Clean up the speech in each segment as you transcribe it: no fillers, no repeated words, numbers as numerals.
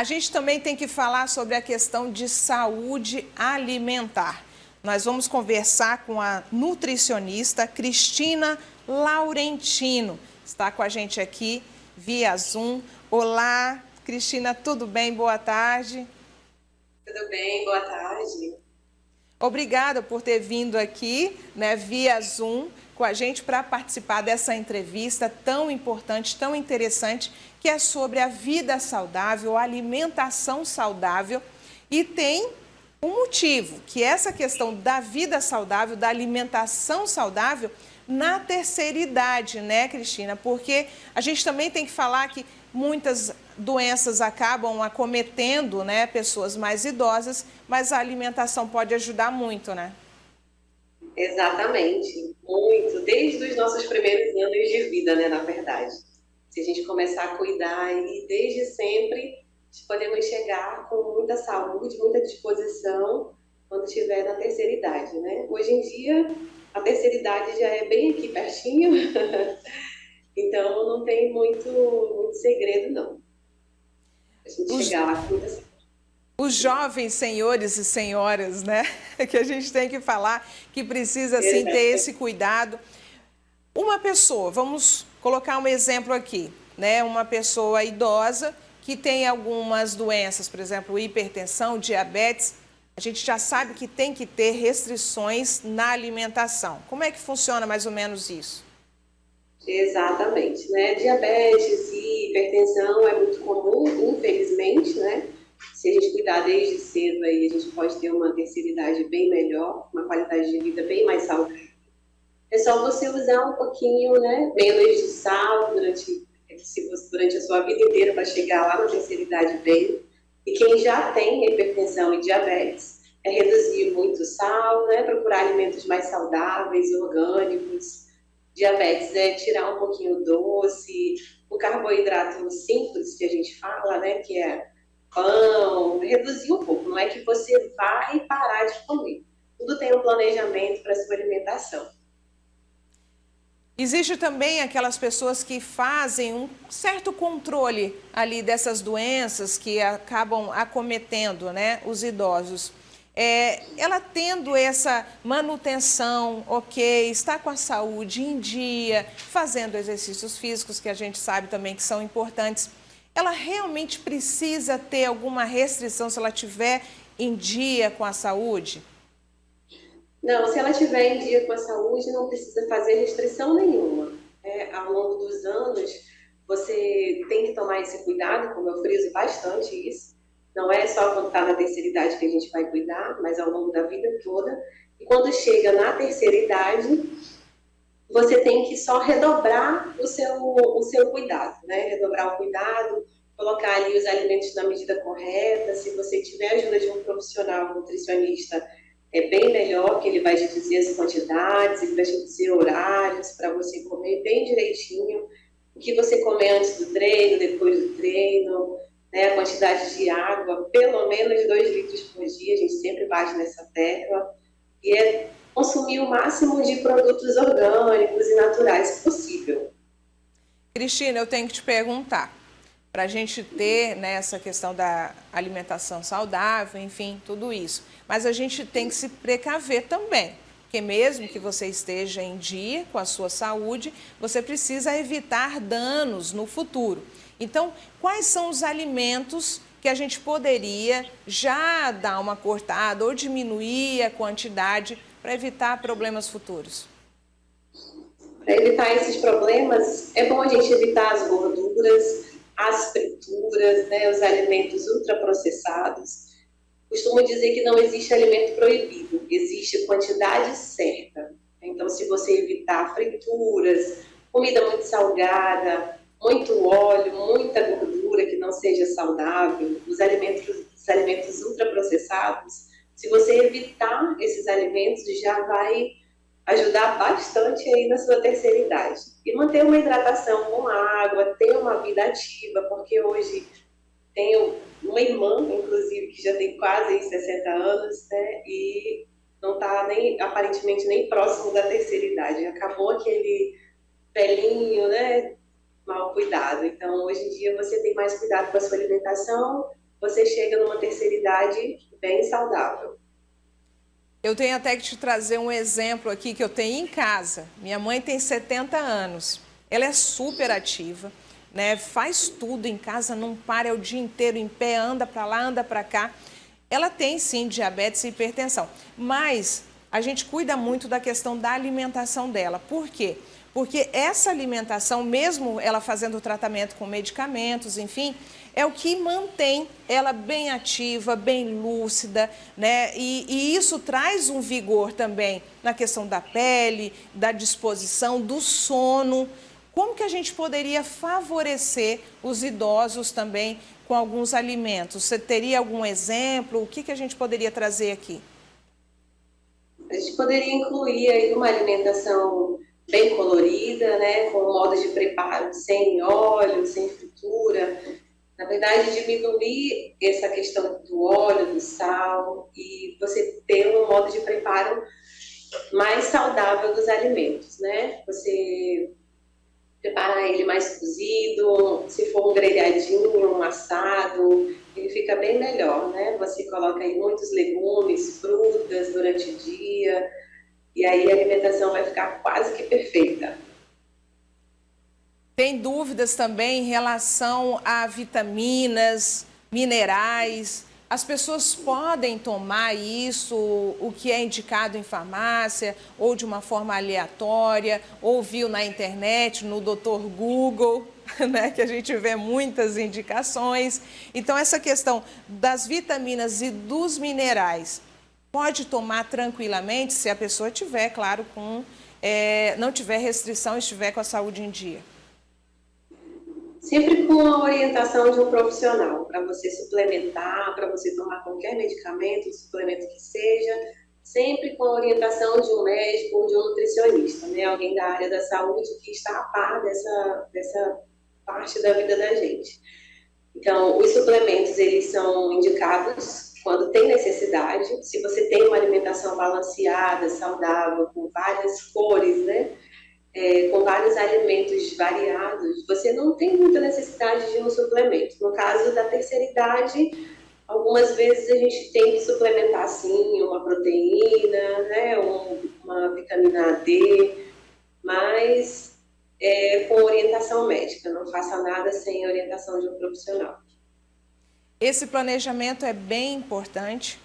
A gente também tem que falar sobre a questão de saúde alimentar. Nós vamos conversar com a nutricionista Cristina Laurentino. Está com a gente aqui via Zoom. Olá, Cristina, tudo bem? Boa tarde. Tudo bem, boa tarde. Obrigada por ter vindo aqui, via Zoom, com a gente para participar dessa entrevista tão importante, tão interessante, que é sobre a vida saudável, a alimentação saudável. E tem um motivo, que é essa questão da vida saudável, da alimentação saudável na terceira idade, né, Cristina? Porque a gente também tem que falar que muitas doenças acabam acometendo, né, pessoas mais idosas, mas a alimentação pode ajudar muito, né? Exatamente, muito, desde os nossos primeiros anos de vida, né, na verdade. Se a gente começar a cuidar e desde sempre, podemos chegar com muita saúde, muita disposição quando estiver na terceira idade, né? Hoje em dia, a terceira idade já é bem aqui pertinho, então não tem muito segredo, não. A gente chegar lá com muita saúde. Os jovens senhores e senhoras, né, que a gente tem que falar, que precisa, assim, ter esse cuidado. Uma pessoa, vamos colocar um exemplo aqui, né, uma pessoa idosa que tem algumas doenças, por exemplo, hipertensão, diabetes, a gente já sabe que tem que ter restrições na alimentação. Como é que funciona mais ou menos isso? Exatamente, né? Diabetes e hipertensão é muito comum, infelizmente, né? Se a gente cuidar desde cedo, aí a gente pode ter uma terceira idade bem melhor, uma qualidade de vida bem mais saudável. É só você usar um pouquinho, né, menos de sal durante a sua vida inteira para chegar lá na terceira idade bem. E quem já tem hipertensão e diabetes, é reduzir muito o sal, né, procurar alimentos mais saudáveis, orgânicos. Diabetes é tirar um pouquinho o doce, o carboidrato simples que a gente fala, né, que é pão, reduzir um pouco. Não é que você vai parar de comer. Tudo tem um planejamento para a sua alimentação. Existe também aquelas pessoas que fazem um certo controle ali dessas doenças que acabam acometendo, né, os idosos. Ela tendo essa manutenção, ok, está com a saúde em dia, fazendo exercícios físicos que a gente sabe também que são importantes, ela realmente precisa ter alguma restrição se ela estiver em dia com a saúde? Não, se ela estiver em dia com a saúde, não precisa fazer restrição nenhuma. Ao longo dos anos, você tem que tomar esse cuidado, como eu friso bastante isso. Não é só quando está na terceira idade que a gente vai cuidar, mas ao longo da vida toda. E quando chega na terceira idade, você tem que só redobrar o seu cuidado, né? Redobrar o cuidado, colocar ali os alimentos na medida correta. Se você tiver a ajuda de um profissional, um nutricionista, é bem melhor, que ele vai te dizer as quantidades, ele vai te dizer horários para você comer bem direitinho, o que você comer antes do treino, depois do treino, né, a quantidade de água, pelo menos 2 litros por dia, a gente sempre bate nessa tecla, e é consumir o máximo de produtos orgânicos e naturais possível. Cristina, eu tenho que te perguntar, para a gente ter, né, essa questão da alimentação saudável, enfim, tudo isso. Mas a gente tem que se precaver também, porque mesmo que você esteja em dia com a sua saúde, você precisa evitar danos no futuro. Então, quais são os alimentos que a gente poderia já dar uma cortada ou diminuir a quantidade para evitar problemas futuros? Para evitar esses problemas, é bom a gente evitar as gorduras, as frituras, né, os alimentos ultraprocessados. Costumo dizer que não existe alimento proibido, existe quantidade certa. Então, se você evitar frituras, comida muito salgada, muito óleo, muita gordura que não seja saudável, os alimentos ultraprocessados, se você evitar esses alimentos, já vai ajudar bastante aí na sua terceira idade. E manter uma hidratação com água, ter uma vida ativa, porque hoje tenho uma irmã, inclusive, que já tem quase 60 anos, né, e não está aparentemente nem próximo da terceira idade. Acabou aquele velhinho, né, mal cuidado. Então, hoje em dia, você tem mais cuidado com a sua alimentação você chega numa terceira idade bem saudável. Eu tenho até que te trazer um exemplo aqui que eu tenho em casa. Minha mãe tem 70 anos, ela é super ativa, né? Faz tudo em casa, não para, é o dia inteiro em pé, anda para lá, anda para cá. Ela tem sim diabetes e hipertensão, mas a gente cuida muito da questão da alimentação dela. Por quê? Porque essa alimentação, mesmo ela fazendo o tratamento com medicamentos, enfim, é o que mantém ela bem ativa, bem lúcida, né? E isso traz um vigor também na questão da pele, da disposição, do sono. Como que a gente poderia favorecer os idosos também com alguns alimentos? Você teria algum exemplo? O que a gente poderia trazer aqui? A gente poderia incluir aí uma alimentação bem colorida, né, com modos de preparo sem óleo, sem fritura. Na verdade, diminuir essa questão do óleo, do sal e você ter um modo de preparo mais saudável dos alimentos, né? Você preparar ele mais cozido, se for um grelhadinho, um assado, ele fica bem melhor, né? Você coloca aí muitos legumes, frutas durante o dia, e aí a alimentação vai ficar quase que perfeita. Tem dúvidas também em relação a vitaminas, minerais. As pessoas podem tomar isso, o que é indicado em farmácia, ou de uma forma aleatória, ou viu na internet, no Dr. Google, né, que a gente vê muitas indicações. Então, essa questão das vitaminas e dos minerais, pode tomar tranquilamente se a pessoa tiver, claro, não tiver restrição e estiver com a saúde em dia. Sempre com a orientação de um profissional, para você suplementar, para você tomar qualquer medicamento, suplemento que seja, sempre com a orientação de um médico ou de um nutricionista, né? Alguém da área da saúde que está a par dessa parte da vida da gente. Então, os suplementos, eles são indicados quando tem necessidade. Se você tem uma alimentação balanceada, saudável, com várias cores, né? Com vários alimentos variados, você não tem muita necessidade de um suplemento. No caso da terceira idade, algumas vezes a gente tem que suplementar, sim, uma proteína, né, uma vitamina D, mas com orientação médica. Não faça nada sem orientação de um profissional. Esse planejamento é bem importante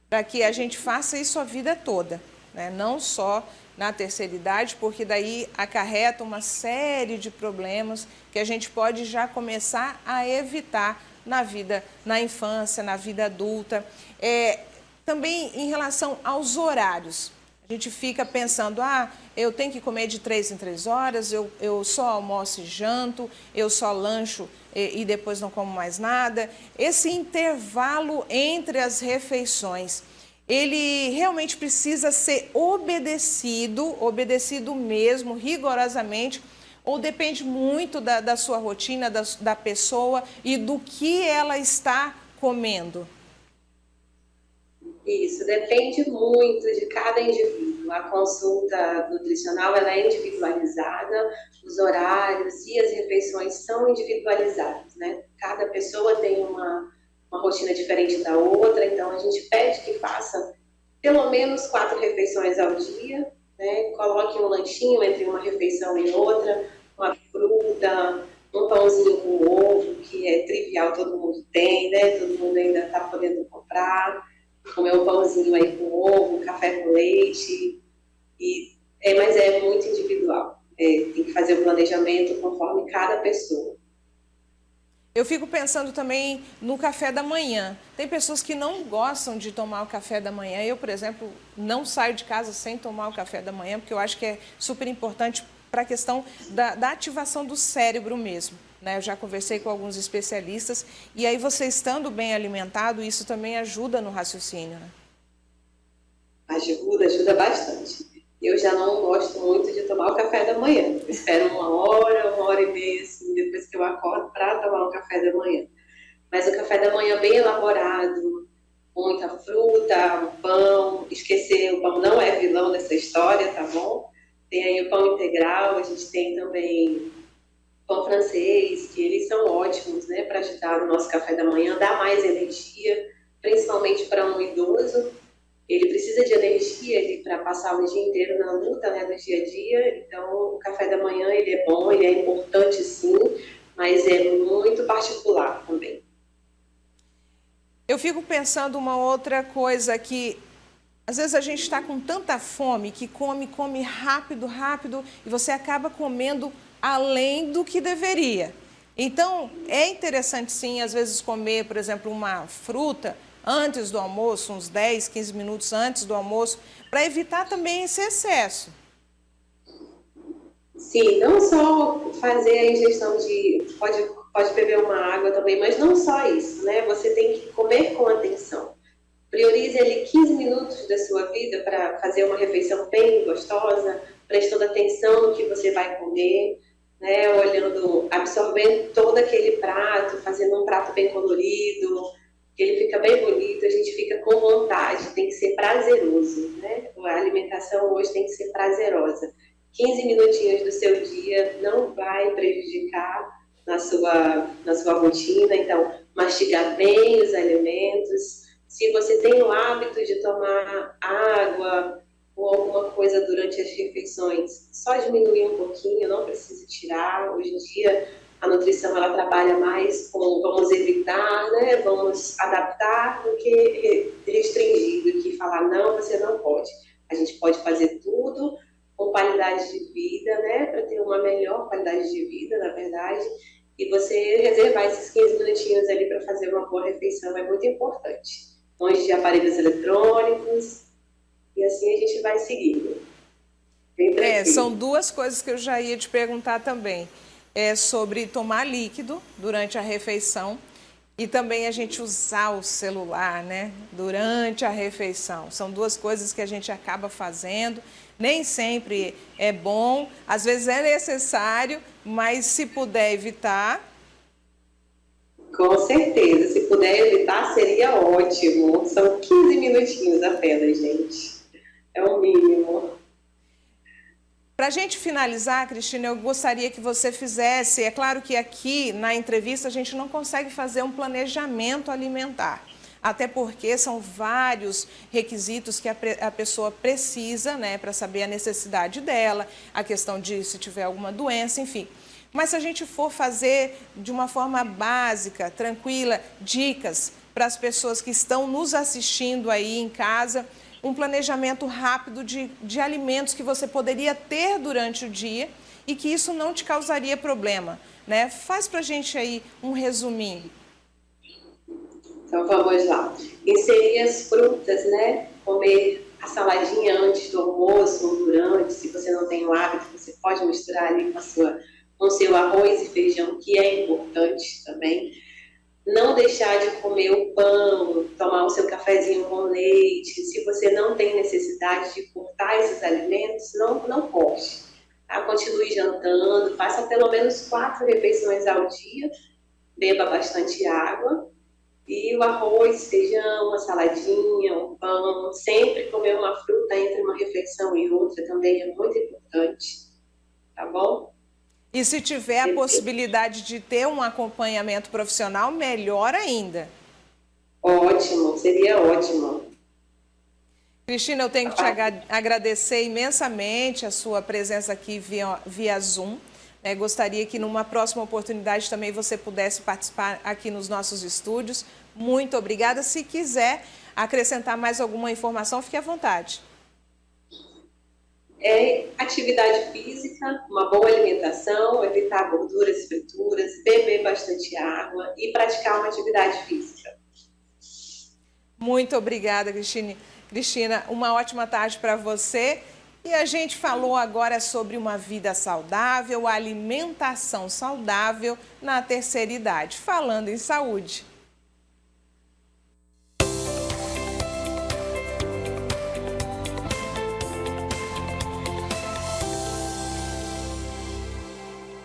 para que a gente faça isso a vida toda, né? Não só na terceira idade, porque daí acarreta uma série de problemas que a gente pode já começar a evitar na vida, na infância, na vida adulta. Também em relação aos horários, a gente fica pensando, eu tenho que comer de 3 em 3 horas, eu só almoço e janto, eu só lancho e depois não como mais nada. Esse intervalo entre as refeições, ele realmente precisa ser obedecido mesmo, rigorosamente, ou depende muito da sua rotina, da pessoa e do que ela está comendo? Isso, depende muito de cada indivíduo. A consulta nutricional ela é individualizada, os horários e as refeições são individualizados, né? Cada pessoa tem uma rotina diferente da outra, então a gente pede que faça pelo menos 4 refeições ao dia, né? Coloque um lanchinho entre uma refeição e outra, uma fruta, um pãozinho com ovo, que é trivial, todo mundo tem, né? Todo mundo ainda está podendo comprar, comer um pãozinho aí com ovo, café com leite, mas é muito individual, tem que fazer o planejamento conforme cada pessoa. Eu fico pensando também no café da manhã. Tem pessoas que não gostam de tomar o café da manhã. Eu, por exemplo, não saio de casa sem tomar o café da manhã, porque eu acho que é super importante para a questão da ativação do cérebro mesmo, né? Eu já conversei com alguns especialistas, e aí você estando bem alimentado, isso também ajuda no raciocínio, né? Ajuda bastante. Eu já não gosto muito de tomar o café da manhã. Eu espero 1 hora e meia, assim, depois que eu acordo para tomar o café da manhã. Mas o café da manhã bem elaborado, muita fruta, um pão. Esquecer, o pão não é vilão nessa história, tá bom? Tem aí o pão integral, a gente tem também pão francês, que eles são ótimos, né, para ajudar no nosso café da manhã, dá mais energia, principalmente para um idoso. Ele precisa de energia para passar o dia inteiro na luta, né, do dia a dia. Então, o café da manhã ele é bom, ele é importante sim, mas é muito particular também. Eu fico pensando uma outra coisa que às vezes a gente está com tanta fome que come rápido, rápido e você acaba comendo além do que deveria. Então, é interessante sim, às vezes, comer, por exemplo, uma fruta antes do almoço, uns 10, 15 minutos antes do almoço, para evitar também esse excesso. Sim, não só fazer a ingestão de... Pode beber uma água também, mas não só isso, né? Você tem que comer com atenção. Priorize ali 15 minutos da sua vida para fazer uma refeição bem gostosa, prestando atenção no que você vai comer, né? Olhando, absorvendo todo aquele prato, fazendo um prato bem colorido, que ele fica bem bonito, a gente fica com vontade, tem que ser prazeroso, né? A alimentação hoje tem que ser prazerosa. 15 minutinhos do seu dia não vai prejudicar na sua rotina, então mastigar bem os alimentos. Se você tem o hábito de tomar água ou alguma coisa durante as refeições, só diminuir um pouquinho, não precisa tirar. Hoje em dia a nutrição ela trabalha mais com vamos evitar, né? Vamos adaptar do que restringir, do que falar não, você não pode. A gente pode fazer tudo com qualidade de vida, né? Para ter uma melhor qualidade de vida, na verdade. E você reservar esses 15 minutinhos ali para fazer uma boa refeição é muito importante. Longe de aparelhos eletrônicos, e assim a gente vai seguindo. São duas coisas que eu já ia te perguntar também. É sobre tomar líquido durante a refeição e também a gente usar o celular, né, durante a refeição. São duas coisas que a gente acaba fazendo. Nem sempre é bom, às vezes é necessário, mas se puder evitar... Com certeza, se puder evitar seria ótimo. São 15 minutinhos apenas, gente. É o mínimo. Para a gente finalizar, Cristina, eu gostaria que você fizesse... É claro que aqui na entrevista a gente não consegue fazer um planejamento alimentar. Até porque são vários requisitos que a pessoa precisa, né, para saber a necessidade dela, a questão de se tiver alguma doença, enfim. Mas se a gente for fazer de uma forma básica, tranquila, dicas para as pessoas que estão nos assistindo aí em casa, um planejamento rápido de alimentos que você poderia ter durante o dia e que isso não te causaria problema, né? Faz para a gente aí um resuminho. Então vamos lá. Inserir as frutas, né? Comer a saladinha antes do almoço ou durante. Se você não tem o hábito, você pode misturar ali com seu arroz e feijão, que é importante também. Não deixar de comer o pão, tomar o seu cafezinho com leite. Se você não tem necessidade de cortar esses alimentos, não corte. Tá? Continue jantando, faça pelo menos 4 refeições ao dia, beba bastante água. E o arroz, feijão, uma saladinha, um pão, sempre comer uma fruta entre uma refeição e outra também é muito importante, tá bom? E se tiver a possibilidade de ter um acompanhamento profissional, melhor ainda. Ótimo, seria ótimo. Cristina, eu tenho que te agradecer imensamente a sua presença aqui via Zoom. Gostaria que numa próxima oportunidade também você pudesse participar aqui nos nossos estúdios. Muito obrigada. Se quiser acrescentar mais alguma informação, fique à vontade. Atividade física, uma boa alimentação, evitar gorduras, frituras, beber bastante água e praticar uma atividade física. Muito obrigada, Cristina, uma ótima tarde para você. E a gente falou agora sobre uma vida saudável, alimentação saudável na terceira idade. Falando em saúde.